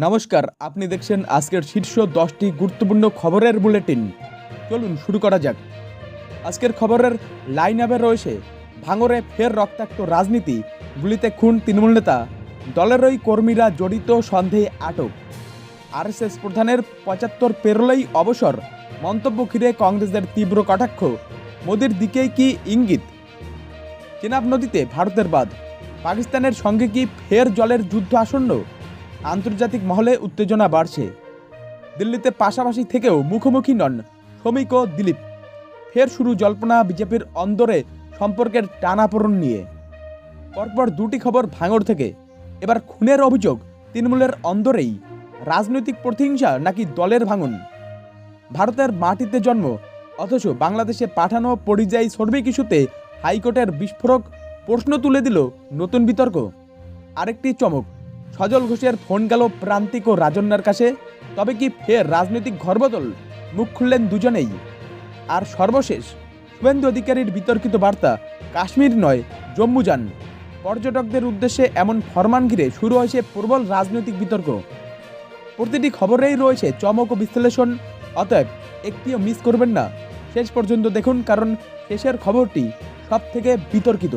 নমস্কার, আপনি দেখছেন আজকের শীর্ষ 10টি গুরুত্বপূর্ণ খবরের বুলেটিন। চলুন শুরু করা যাক। আজকের খবরের লাইন আপে রয়েছে ভাঙড়ে ফের রক্তাক্ত রাজনীতি, গুলিতে খুন তৃণমূল নেতা, দলেরই কর্মীরা জড়িত সন্দেহে আটক, আরএসএস প্রধানের 75 পেরোলেই অবসর, মন্তব্য ঘিরে কংগ্রেসের তীব্র কটাক্ষ, মোদির দিকেই কি ইঙ্গিত, চেনাব নদীতে ভারতের বাঁধ, পাকিস্তানের সঙ্গে কি ফের জলের যুদ্ধ আসন্ন, আন্তর্জাতিক মহলে উত্তেজনা বাড়ছে। দিল্লিতে পাশাপাশি থেকেও মুখোমুখি নন শ্রমিক ও দিলীপ, ফের শুরু জল্পনা বিজেপির অন্দরে সম্পর্কের টানাপোড়েন নিয়ে। পরপর দুটি খবর ভাঙড় থেকে। এবার খুনের অভিযোগ তৃণমূলের অন্দরেই, রাজনৈতিক প্রতিহিংসা নাকি দলের ভাঙন। ভারতের মাটিতে জন্ম, অথচ বাংলাদেশে পাঠানো পরিযায়ী শ্রমিক ইস্যুতে হাইকোর্টের বিস্ফোরক প্রশ্ন তুলে দিল নতুন বিতর্ক। আরেকটি চমক, সজল ঘোষের ফোন গেল প্রান্তিক ও রাজন্যার কাছে। তবে কি ফের রাজনৈতিক ঘরবদল? মুখ খুললেন দুজনেই। আর সর্বশেষ, শুভেন্দু অধিকারীর বিতর্কিত বার্তা, কাশ্মীর নয় জম্মু যান। পর্যটকদের উদ্দেশ্যে এমন ফরমান ঘিরে শুরু হয়েছে প্রবল রাজনৈতিক বিতর্ক। প্রতিটি খবরেই রয়েছে চমক ও বিশ্লেষণ, অতএব একটিও মিস করবেন না, শেষ পর্যন্ত দেখুন, কারণ শেষের খবরটি সব থেকে বিতর্কিত।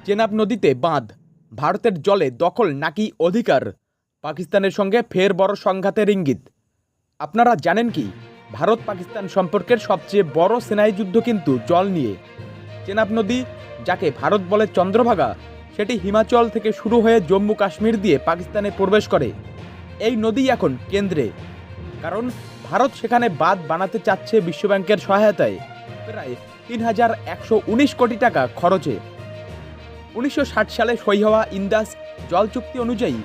চেনাব নদীতে বাঁধ, ভারতের জলে দখল নাকি অধিকার, পাকিস্তানের সঙ্গে ফের বড় সংঘাতের ইঙ্গিত। আপনারা জানেন কি, ভারত পাকিস্তান সম্পর্কের সবচেয়ে বড় সেনাই যুদ্ধ কিন্তু জল নিয়ে। চেনাব নদী, যাকে ভারত বলে চন্দ্রভাগা, সেটি হিমাচল থেকে শুরু হয়ে জম্মু কাশ্মীর দিয়ে পাকিস্তানে প্রবেশ করে। এই নদী এখন কেন্দ্রে, কারণ ভারত সেখানে বাঁধ বানাতে চাচ্ছে বিশ্বব্যাংকের সহায়তায় প্রায় ৩,১১৯ কোটি টাকা খরচে। 1960 সালে সই হওয়া ইন্দাস জল চুক্তি অনুযায়ী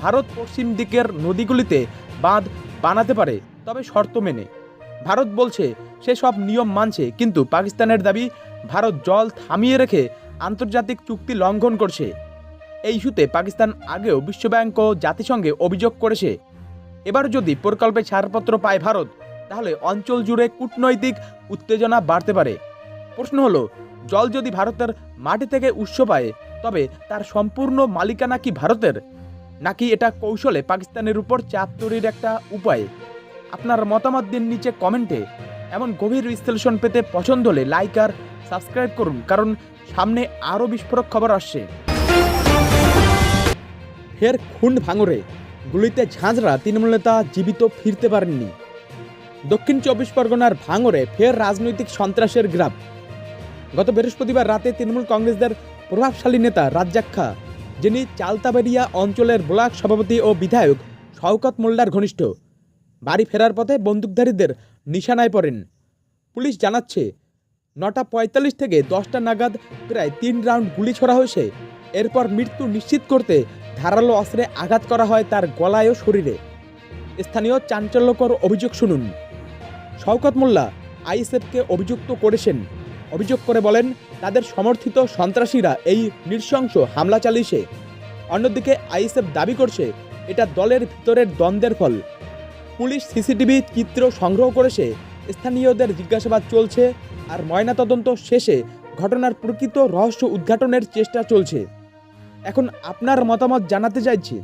ভারত পশ্চিম দিকের নদীগুলিতে বাঁধ বানাতে পারে, তবে শর্ত মেনে। ভারত বলছে সে সব নিয়ম মানছে, কিন্তু পাকিস্তানের দাবি ভারত জল থামিয়ে রেখে আন্তর্জাতিক চুক্তি লঙ্ঘন করছে। এই ইস্যুতে পাকিস্তান আগেও বিশ্বব্যাংক ও জাতিসংঘে অভিযোগ করেছে। এবার যদি প্রকল্পে ছাড়পত্র পায় ভারত, তাহলে অঞ্চল জুড়ে কূটনৈতিক উত্তেজনা বাড়তে পারে। প্রশ্ন হলো, জল যদি ভারতের মাটি থেকে উৎস পায়, তবে তার সম্পূর্ণ মালিকানা কি ভারতের, নাকি এটা কৌশলে পাকিস্তানের উপর চাপ তৈরির একটা উপায়? আপনার মতামত দিন নিচে কমেন্টে। এমন গভীর বিশ্লেষণ পেতে পছন্দ হলে লাইক আর সাবস্ক্রাইব করুন, কারণ সামনে আরও বিস্ফোরক খবর আসছে। ফের খুন ভাঙড়ে, গুলিতে ঝাঁঝরা তৃণমূল নেতা জীবিত ফিরতে পারেননি। দক্ষিণ 24 পরগনার ভাঙড়ে ফের রাজনৈতিক সন্ত্রাসের গ্রাফ। গত বৃহস্পতিবার রাতে তৃণমূল কংগ্রেসের প্রভাবশালী নেতা রাজ্জাক খা, যিনি চালতাবেরিয়া অঞ্চলের ব্লক সভাপতি ও বিধায়ক শওকত মোল্লার ঘনিষ্ঠ, বাড়ি ফেরার পথে বন্দুকধারীদের নিশানায় পড়েন। পুলিশ জানাচ্ছে 9:45 থেকে 10টা নাগাদ প্রায় 3 রাউন্ড গুলি ছোড়া হয়েছে। এরপর মৃত্যু নিশ্চিত করতে ধারালো অস্ত্রে আঘাত করা হয় তার গলায় ও শরীরে। স্থানীয় চাঞ্চল্যকর অভিযোগ শুনুন। শওকত মোল্লা আইএসএফকে অভিযুক্ত করেছেন। অভিযোগ করে বলেন, তাদের সমর্থিত সন্ত্রাসীরা এই নৃশংস হামলা চালিয়েছে। অন্যদিকে আইএসএফ দাবি করছে এটা দলের ভিতরের দ্বন্দ্বের ফল। পুলিশ সিসিটিভি চিত্র সংগ্রহ করেছে, স্থানীয়দের জিজ্ঞাসাবাদ চলছে, আর ময়নাতদন্ত শেষে ঘটনার প্রকৃত রহস্য উদ্ঘাটনের চেষ্টা চলছে। এখন আপনার মতামত জানাতে চাইছি।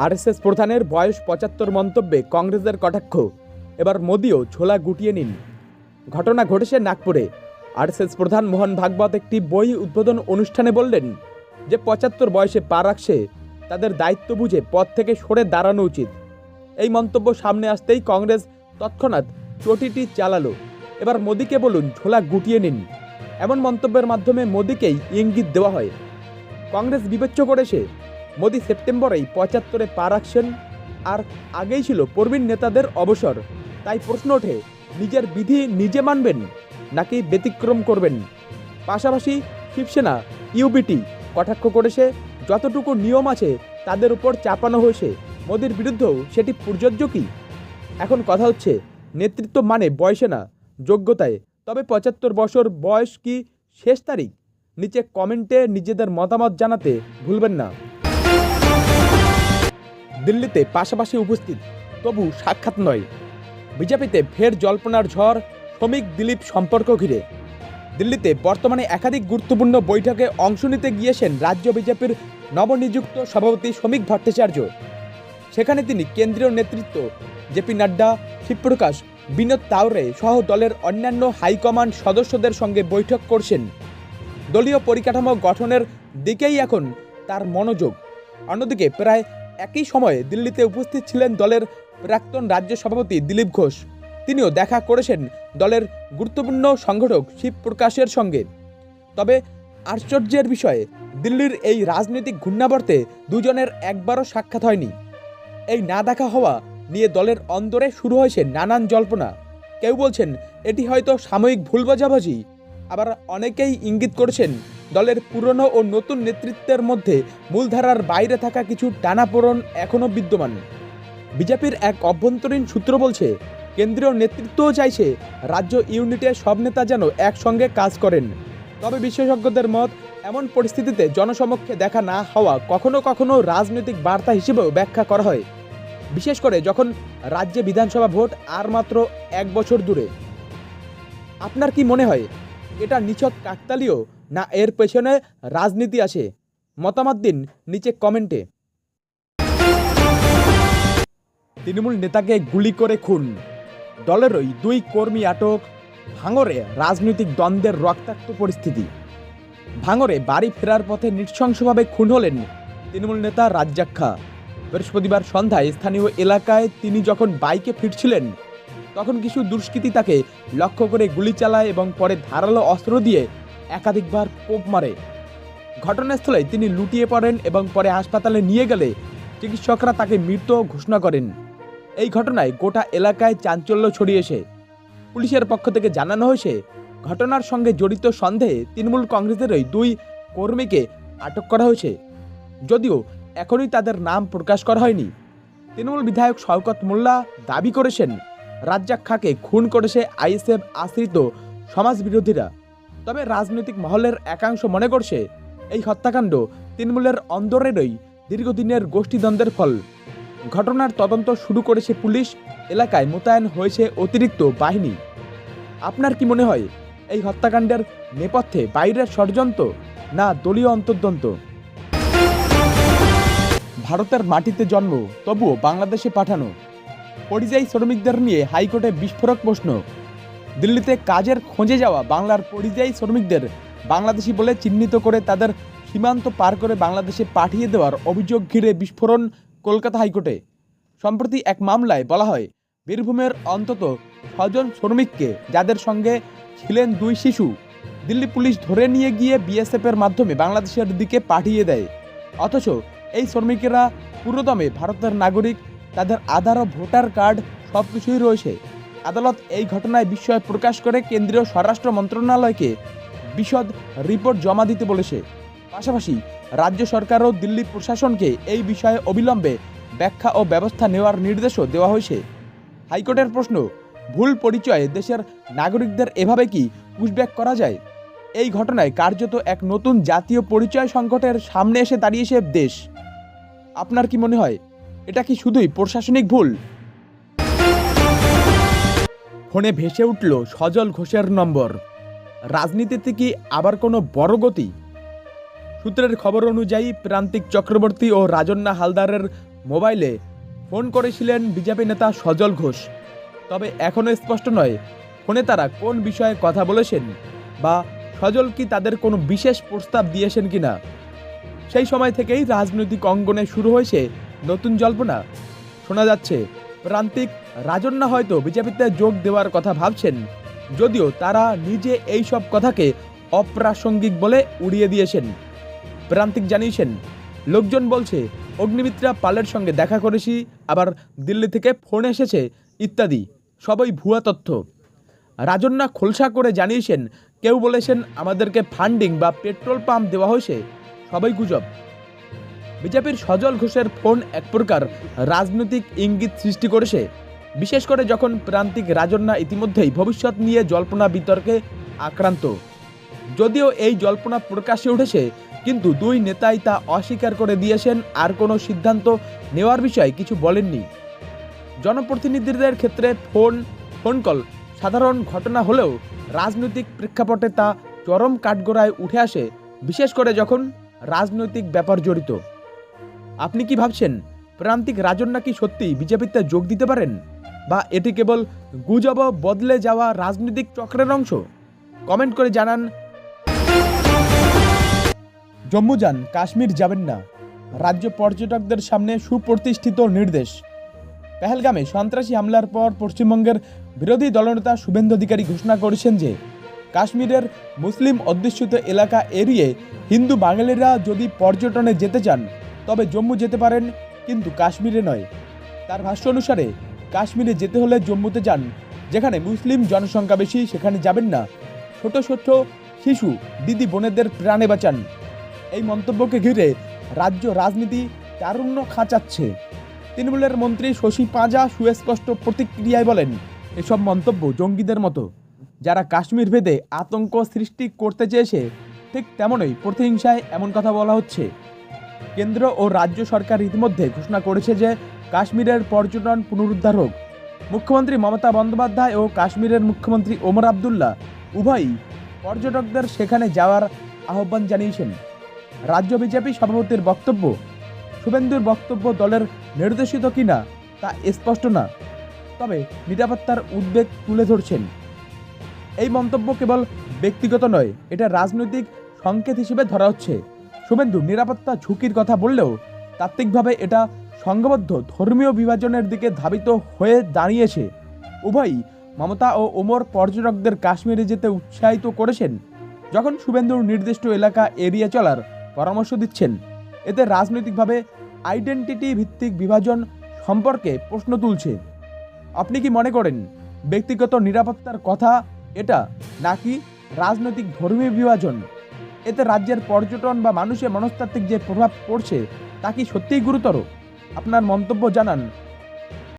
আরএসএস প্রধানের বয়স 75 মন্তব্যে কংগ্রেসের কটাক্ষ, এবার মোদিও ছোলা গুটিয়ে নিন। ঘটনা ঘটেছে নাগপুরে। আরএসএস প্রধান মোহন ভাগবত একটি বই উদ্বোধন অনুষ্ঠানে বললেন যে 75 বয়সে পা রাখছে, তাদের দায়িত্ব বুঝে পদ থেকে সরে দাঁড়ানো উচিত। এই মন্তব্য সামনে আসতেই কংগ্রেস তৎক্ষণাৎ চটিটি চালালো, এবার মোদিকে বলুন ঝোলা গুটিয়ে নিন। এমন মন্তব্যের মাধ্যমে মোদিকেই ইঙ্গিত দেওয়া হয়। কংগ্রেস বিবেচ্য করেছে মোদি সেপ্টেম্বরেই 75-এ পা রাখছেন, আর আগেই ছিল প্রবীণ নেতাদের অবসর। তাই প্রশ্ন ওঠে, নিজের বিধি নিজে মানবেন নাকি ব্যতিক্রম করবেন? পাশাপাশি শিবসেনা ইউবিটি কটাক্ষ করেছে, যতটুকু নিয়ম আছে তাদের উপর চাপানো হয়েছে, মোদির বিরুদ্ধেও সেটি প্রযোজ্য কি? এখন কথা হচ্ছে, নেতৃত্ব মানে বয়সে না, যোগ্যতায়। তবে 75 বছর বয়স কি শেষ তারিখ? নিচে কমেন্টে নিজেদের মতামত জানাতে ভুলবেন না। দিল্লিতে পাশাপাশি উপস্থিত, তবু সাক্ষাৎ নয়। বিজেপিতে ফের জল্পনার ঝড় শ্রমিক দিলীপ সম্পর্ক ঘিরে। দিল্লিতে বর্তমানে একাধিক গুরুত্বপূর্ণ বৈঠকে অংশ নিতে গিয়েছেন রাজ্য বিজেপির নবনিযুক্ত সভাপতি শ্রমিক ভট্টাচার্য। সেখানে তিনি কেন্দ্রীয় নেতৃত্ব জেপি নাড্ডা, শিবপ্রকাশ, বিনোদ তাওরে সহ দলের অন্যান্য হাইকমান্ড সদস্যদের সঙ্গে বৈঠক করছেন। দলীয় পরিকাঠামো গঠনের দিকেই এখন তার মনোযোগ। অন্যদিকে প্রায় একই সময়ে দিল্লিতে উপস্থিত ছিলেন দলের প্রাক্তন রাজ্য সভাপতি দিলীপ ঘোষ। তিনিও দেখা করেছেন দলের গুরুত্বপূর্ণ সংগঠক শিবপ্রকাশের সঙ্গে। তবে আশ্চর্যের বিষয়ে দিল্লির এই রাজনৈতিক ঘূর্ণাবর্তে দুজনের একবারও সাক্ষাৎ হয়নি। এই না দেখা হওয়া নিয়ে দলের অন্দরে শুরু হয়েছে নানান জল্পনা। কেউ বলছেন এটি হয়তো সাময়িক ভুল বোঝাবুঝি, আবার অনেকেই ইঙ্গিত করছেন দলের পুরনো ও নতুন নেতৃত্বের মধ্যে মূলধারার বাইরে থাকা কিছু টানাপোড়েন এখনও বিদ্যমান। বিজেপির এক অভ্যন্তরীণ সূত্র বলছে, কেন্দ্রীয় নেতৃত্বও চাইছে রাজ্য ইউনিটের সব নেতা যেন একসঙ্গে কাজ করেন। তবে বিশেষজ্ঞদের মত, এমন পরিস্থিতিতে জনসমক্ষে দেখা না হওয়া কখনো কখনো রাজনৈতিক বার্তা হিসেবেও ব্যাখ্যা করা হয়, বিশেষ করে যখন রাজ্যে বিধানসভা ভোট আর মাত্র 1 বছর দূরে। আপনার কি মনে হয় এটা নিছক কাকতালীয়, না এর পেছনে রাজনীতি আছে? মতামত দিন নিচে কমেন্টে। তৃণমূল নেতাকে গুলি করে খুন, দলেরই 2 কর্মী আটক। ভাঙড়ে রাজনৈতিক দ্বন্দ্বের রক্তাক্ত পরিস্থিতি। ভাঙড়ে বাড়ি ফেরার পথে নৃশংসভাবে খুন হলেন তৃণমূল নেতা রাজ্জাক খাঁ। বৃহস্পতিবার সন্ধ্যায় স্থানীয় এলাকায় তিনি যখন বাইকে ফিরছিলেন, তখন কিছু দুষ্কৃতী তাকে লক্ষ্য করে গুলি চালায় এবং পরে ধারালো অস্ত্র দিয়ে একাধিকবার কোপ মারে। ঘটনাস্থলে তিনি লুটিয়ে পড়েন এবং পরে হাসপাতালে নিয়ে গেলে চিকিৎসকরা তাকে মৃত ঘোষণা করেন। এই ঘটনায় গোটা এলাকায় চাঞ্চল্য ছড়িয়েছে। পুলিশের পক্ষ থেকে জানানো হয়েছে, ঘটনার সঙ্গে জড়িত সন্দেহে তৃণমূল কংগ্রেসের ওই 2 কর্মীকে আটক করা হয়েছে, যদিও এখনই তাদের নাম প্রকাশ করা হয়নি। তৃণমূল বিধায়ক শওকত মোল্লা দাবি করেছেন, রাজ্জাক খাঁকে খুন করেছে আইএসএফ আশ্রিত সমাজবিরোধীরা। তবে রাজনৈতিক মহলের একাংশ মনে করছে, এই হত্যাকাণ্ড তৃণমূলের অন্দরেরই দীর্ঘদিনের গোষ্ঠীদ্বন্দ্বের ফল। ঘটনার তদন্ত শুরু করেছে পুলিশ, এলাকায় মোতায়েন হয়েছে অতিরিক্ত বাহিনী। আপনার কি মনে হয় এই হত্যাকাণ্ডের নেপথ্যে বাইরের ষড়যন্ত্র, না দলীয় অন্তর্দ্বন্দ্ব? ভারতের মাটিতে জন্ম, তবুও বাংলাদেশে পাঠানো। পরিযায়ী শ্রমিকদের নিয়ে হাইকোর্টে বিস্ফোরক প্রশ্ন। দিল্লিতে কাজের খোঁজে যাওয়া বাংলার পরিযায়ী শ্রমিকদের বাংলাদেশি বলে চিহ্নিত করে তাদের সীমান্ত পার করে বাংলাদেশে পাঠিয়ে দেওয়ার অভিযোগ ঘিরে বিস্ফোরণ কলকাতা হাইকোর্টে। সম্প্রতি এক মামলায় বলা হয়, বীরভূমের অন্তত 6 জন শ্রমিককে, যাদের সঙ্গে ছিলেন 2 শিশু, দিল্লি পুলিশ ধরে নিয়ে গিয়ে বিএসএফের মাধ্যমে বাংলাদেশের দিকে পাঠিয়ে দেয়। অথচ এই শ্রমিকেরা পুরোদমে ভারতের নাগরিক, তাদের আধার ও ভোটার কার্ড সবকিছুই রয়েছে। আদালত এই ঘটনায় বিস্ময় প্রকাশ করে কেন্দ্রীয় স্বরাষ্ট্র মন্ত্রণালয়কে বিশদ রিপোর্ট জমা দিতে বলেছে। পাশাপাশি রাজ্য সরকারও দিল্লি প্রশাসনকে এই বিষয়ে অবিলম্বে ব্যাখ্যা ও ব্যবস্থা নেওয়ার নির্দেশও দেওয়া হয়েছে। হাইকোর্টের প্রশ্ন, ভুল পরিচয়ে দেশের নাগরিকদের এভাবে কি পুশব্যাক করা যায়? এই ঘটনায় কার্যত এক নতুন জাতীয় পরিচয় সংকটের সামনে এসে দাঁড়িয়েছে দেশ। আপনার কি মনে হয় এটা কি শুধুই প্রশাসনিক ভুল? ফোনে ভেসে উঠল সজল ঘোষের নম্বর। রাজনীতিতে কি আবার কোনো বড় গতি? সূত্রের খবর অনুযায়ী প্রান্তিক চক্রবর্তী ও রাজন্না হালদারের মোবাইলে ফোন করেছিলেন বিজেপি নেতা সজল ঘোষ। তবে এখনও স্পষ্ট নয় ফোনে তারা কোন বিষয়ে কথা বলেছেন, বা সজল কি তাদের কোনো বিশেষ প্রস্তাব দিয়েছেন কিনা। সেই সময় থেকেই রাজনৈতিক অঙ্গনে শুরু হয়েছে নতুন জল্পনা। শোনা যাচ্ছে প্রান্তিক রাজন্না হয়তো বিজেপিতে যোগ দেওয়ার কথা ভাবছেন, যদিও তারা নিজে এই সব কথাকে অপ্রাসঙ্গিক বলে উড়িয়ে দিয়েছেন। প্রান্তিক জানিয়েছেন, লোকজন বলছে অগ্নিমিত্রা পালের সঙ্গে দেখা করেছি, আবার দিল্লি থেকে ফোন এসেছে ইত্যাদি, সবই ভুয়া তথ্য। রাজন্না খোলসা করে জানিয়েছেন, কেউ বলেছেন আমাদেরকে ফান্ডিং বা পেট্রোল পাম্প দেওয়া হয়েছে, সবই গুজব। বিজেপির সজল ঘোষের ফোন এক প্রকার রাজনৈতিক ইঙ্গিত সৃষ্টি করেছে, বিশেষ করে যখন প্রান্তিক রাজন্না ইতিমধ্যেই ভবিষ্যৎ নিয়ে জল্পনা বিতর্কে আক্রান্ত। যদিও এই জল্পনা প্রকাশ্যে উঠেছে, কিন্তু 2 নেতাই তা অস্বীকার করে দিয়েছেন, আর কোনো সিদ্ধান্ত নেওয়ার বিষয়ে কিছু বলেননি। জনপ্রতিনিধিদের ক্ষেত্রে ফোন কল সাধারণ ঘটনা হলেও রাজনৈতিক প্রেক্ষাপটে তা চরম কাঠগড়ায় উঠে আসে, বিশেষ করে যখন রাজনৈতিক ব্যাপার জড়িত। আপনি কি ভাবছেন প্রান্তিক রাজন নাকি সত্যি বিজেপিতে যোগ দিতে পারেন, বা এটি কেবল গুজব বদলে যাওয়া রাজনৈতিক চক্রের অংশ? কমেন্ট করে জানান। জম্মু যান, কাশ্মীর যাবেন না, রাজ্য পর্যটকদের সামনে সুপ্রতিষ্ঠিত নির্দেশ। পেহেলগামে সন্ত্রাসী হামলার পর পশ্চিমবঙ্গের বিরোধী দলনেতা শুভেন্দু অধিকারী ঘোষণা করেছেন যে কাশ্মীরের মুসলিম অধ্যুষিত এলাকা এড়িয়ে হিন্দু বাঙালিরা যদি পর্যটনে যেতে চান তবে জম্মু যেতে পারেন, কিন্তু কাশ্মীরে নয়। তার ভাষ্য অনুসারে কাশ্মীরে যেতে হলে জম্মুতে যান, যেখানে মুসলিম জনসংখ্যা বেশি সেখানে যাবেন না। ছোট ছোট শিশু দিদি বোনেদের প্রাণে বাঁচান। এই মন্তব্যকে ঘিরে রাজ্য রাজনীতি তারুণ্য খাঁচাচ্ছে। তৃণমূলের মন্ত্রী শশী পাঁজা সুস্পষ্ট প্রতিক্রিয়ায় বলেন, এসব মন্তব্য জঙ্গিদের মতো, যারা কাশ্মীর ভেদে আতঙ্ক সৃষ্টি করতে চেয়েছে ঠিক তেমনই প্রতিহিংসায় এমন কথা বলা হচ্ছে। কেন্দ্র ও রাজ্য সরকার ইতিমধ্যে ঘোষণা করেছে যে কাশ্মীরের পর্যটন পুনরুদ্ধার হোক। মুখ্যমন্ত্রী মমতা বন্দ্যোপাধ্যায় ও কাশ্মীরের মুখ্যমন্ত্রী ওমর আবদুল্লাহ উভয়ই পর্যটকদের সেখানে যাওয়ার আহ্বান জানিয়েছেন। রাজ্য বিজেপি সভাপতির বক্তব্য, শুভেন্দুর বক্তব্য দলের নির্দেশিত কিনা তা স্পষ্ট না, তবে নিরাপত্তার উদ্বেগ তুলে ধরছেন। এই মন্তব্য কেবল ব্যক্তিগত নয়, এটা রাজনৈতিক সংকেত হিসেবে ধরা হচ্ছে। শুভেন্দু নিরাপত্তা ঝুঁকির কথা বললেও তাত্ত্বিকভাবে এটা সংঘবদ্ধ ধর্মীয় বিভাজনের দিকে ধাবিত হয়ে দাঁড়িয়েছে। উভয়ই মমতা ও ওমর পর্যটকদের কাশ্মীরে যেতে উৎসাহিত করেছেন, যখন শুভেন্দুর নির্দিষ্ট এলাকা এড়িয়ে চলার পরামর্শ দিচ্ছেন। এতে রাজনৈতিকভাবে আইডেন্টিটি ভিত্তিক বিভাজন সম্পর্কে প্রশ্ন তুলছে। আপনি কি মনে করেন ব্যক্তিগত নিরাপত্তার কথা এটা, নাকি রাজনৈতিক ধর্মীয় বিভাজন? এতে রাজ্যের পর্যটন বা মানুষের মনস্তাত্ত্বিক যে প্রভাব পড়ছে তা কি সত্যিই গুরুতর? আপনার মন্তব্য জানান